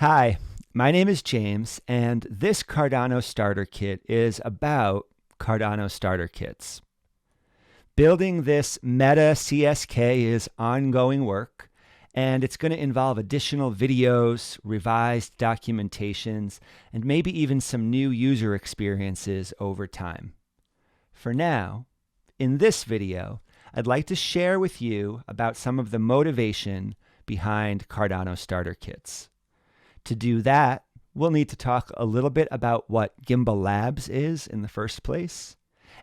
Hi, my name is James, and this Cardano starter kit is about Cardano starter kits. Building this meta CSK is ongoing work, and it's going to involve additional videos, revised documentations, and maybe even some new user experiences over time. For now, in this video, I'd like to share with you about some of the motivation behind Cardano starter kits. To do that, we'll need to talk a little bit about what Gimbalabs is in the first place.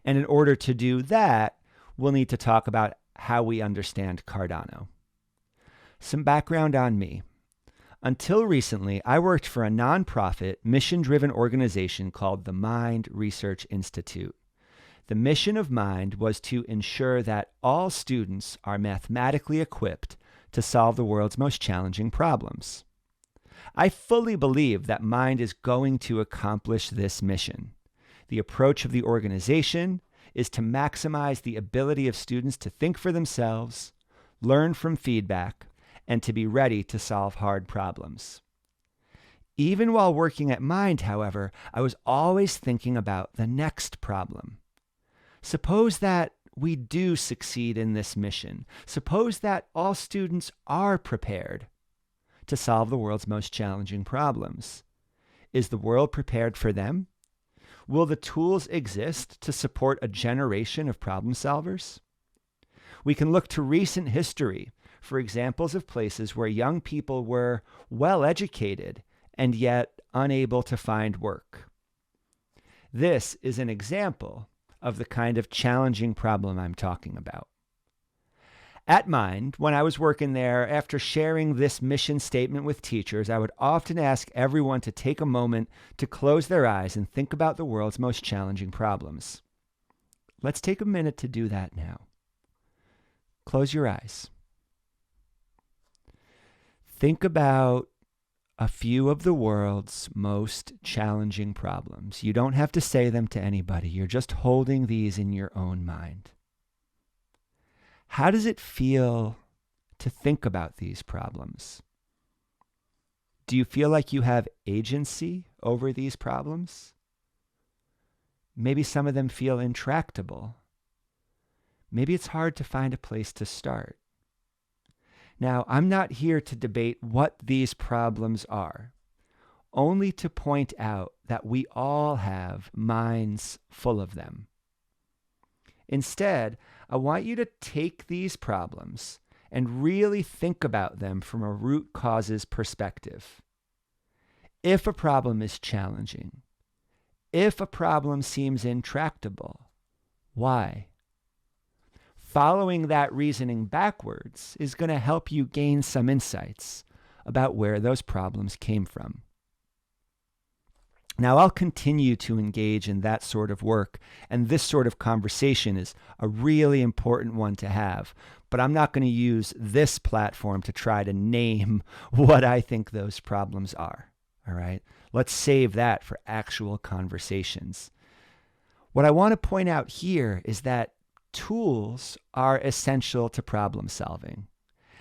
And in order to do that, we'll need to talk about how we understand Cardano. Some background on me. Until recently, I worked for a nonprofit, mission-driven organization called the Mind Research Institute. The mission of Mind was to ensure that all students are mathematically equipped to solve the world's most challenging problems. I fully believe that Mind is going to accomplish this mission. The approach of the organization is to maximize the ability of students to think for themselves, learn from feedback, and to be ready to solve hard problems. Even while working at Mind, however, I was always thinking about the next problem. Suppose that we do succeed in this mission. Suppose that all students are prepared to solve the world's most challenging problems. Is the world prepared for them? Will the tools exist to support a generation of problem solvers? We can look to recent history for examples of places where young people were well educated and yet unable to find work. This is an example of the kind of challenging problem I'm talking about. At Mind, when I was working there, after sharing this mission statement with teachers, I would often ask everyone to take a moment to close their eyes and think about the world's most challenging problems. Let's take a minute to do that now. Close your eyes. Think about a few of the world's most challenging problems. You don't have to say them to anybody. You're just holding these in your own mind. How does it feel to think about these problems? Do you feel like you have agency over these problems? Maybe some of them feel intractable. Maybe it's hard to find a place to start. Now, I'm not here to debate what these problems are, only to point out that we all have minds full of them. Instead, I want you to take these problems and really think about them from a root causes perspective. If a problem is challenging, if a problem seems intractable, why? Following that reasoning backwards is going to help you gain some insights about where those problems came from. Now, I'll continue to engage in that sort of work, and this sort of conversation is a really important one to have, but I'm not going to use this platform to try to name what I think those problems are, all right? Let's save that for actual conversations. What I want to point out here is that tools are essential to problem solving,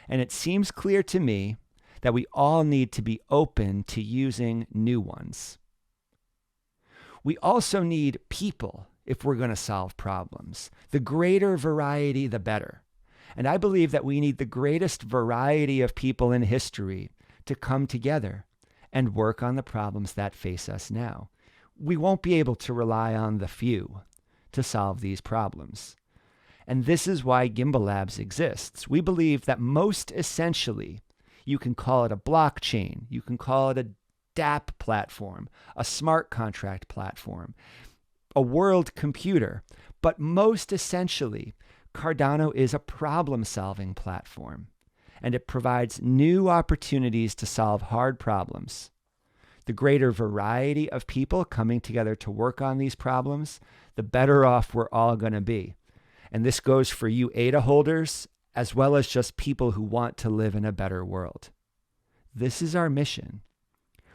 and it seems clear to me that we all need to be open to using new ones. We also need people if we're going to solve problems. The greater variety, the better. And I believe that we need the greatest variety of people in history to come together and work on the problems that face us now. We won't be able to rely on the few to solve these problems. And this is why Gimbalabs exists. We believe that most essentially, you can call it a blockchain, you can call it a DApp platform, a smart contract platform, a world computer. But most essentially, Cardano is a problem-solving platform, and it provides new opportunities to solve hard problems. The greater variety of people coming together to work on these problems, the better off we're all going to be. And this goes for you ADA holders, as well as just people who want to live in a better world. This is our mission.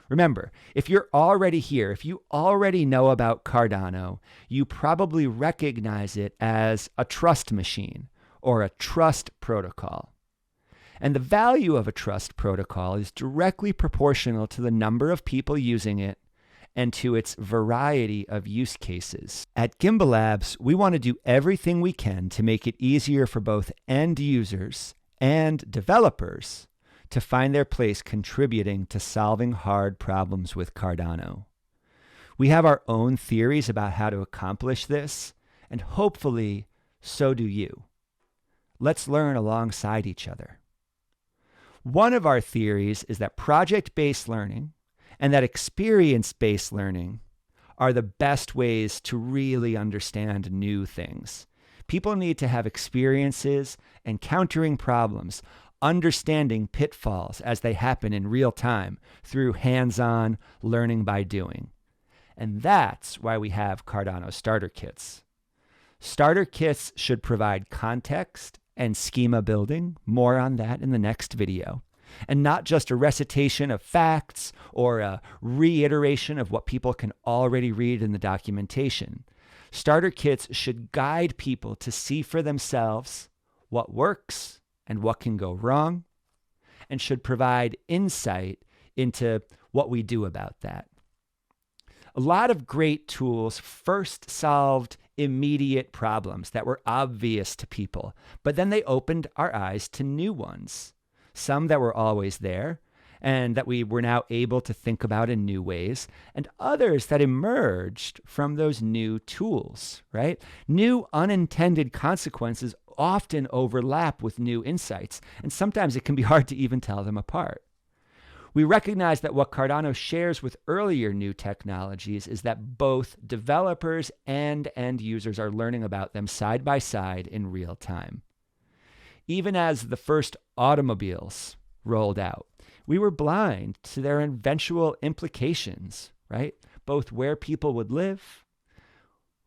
Remember, if you're already here, if you already know about Cardano, you probably recognize it as a trust machine or a trust protocol. And the value of a trust protocol is directly proportional to the number of people using it and to its variety of use cases. At Gimbalabs, we want to do everything we can to make it easier for both end users and developers to find their place contributing to solving hard problems with Cardano. We have our own theories about how to accomplish this, and hopefully, so do you. Let's learn alongside each other. One of our theories is that project-based learning and that experience-based learning are the best ways to really understand new things. People need to have experiences encountering problems, understanding pitfalls as they happen in real time through hands-on learning by doing. And that's why we have Cardano starter kits. Starter kits should provide context and schema building, more on that in the next video, and not just a recitation of facts or a reiteration of what people can already read in the documentation. Starter kits should guide people to see for themselves what works and what can go wrong, and should provide insight into what we do about that. A lot of great tools first solved immediate problems that were obvious to people, but then they opened our eyes to new ones. Some that were always there and that we were now able to think about in new ways, and others that emerged from those new tools, right? New unintended consequences often overlap with new insights, and sometimes it can be hard to even tell them apart. We recognize that what Cardano shares with earlier new technologies is that both developers and end users are learning about them side by side in real time. Even as the first automobiles rolled out, we were blind to their eventual implications, right? Both where people would live,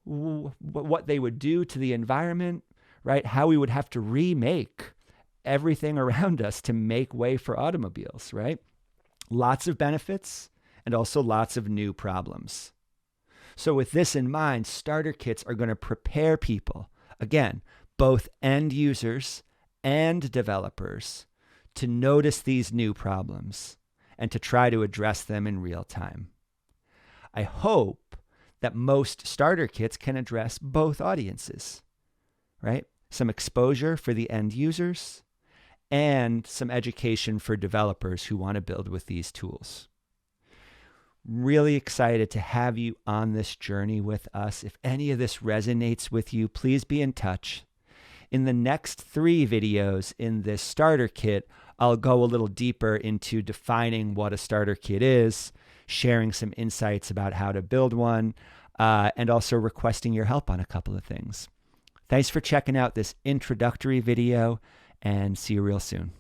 what they would do to the environment, right? How we would have to remake everything around us to make way for automobiles, right? Lots of benefits and also lots of new problems. So with this in mind, starter kits are going to prepare people, again, both end users and developers, to notice these new problems and to try to address them in real time. I hope that most starter kits can address both audiences, right? Some exposure for the end users and some education for developers who want to build with these tools. Really excited to have you on this journey with us. If any of this resonates with you, please be in touch. In the next 3 videos in this starter kit, I'll go a little deeper into defining what a starter kit is, sharing some insights about how to build one, and also requesting your help on a couple of things. Thanks for checking out this introductory video, and see you real soon.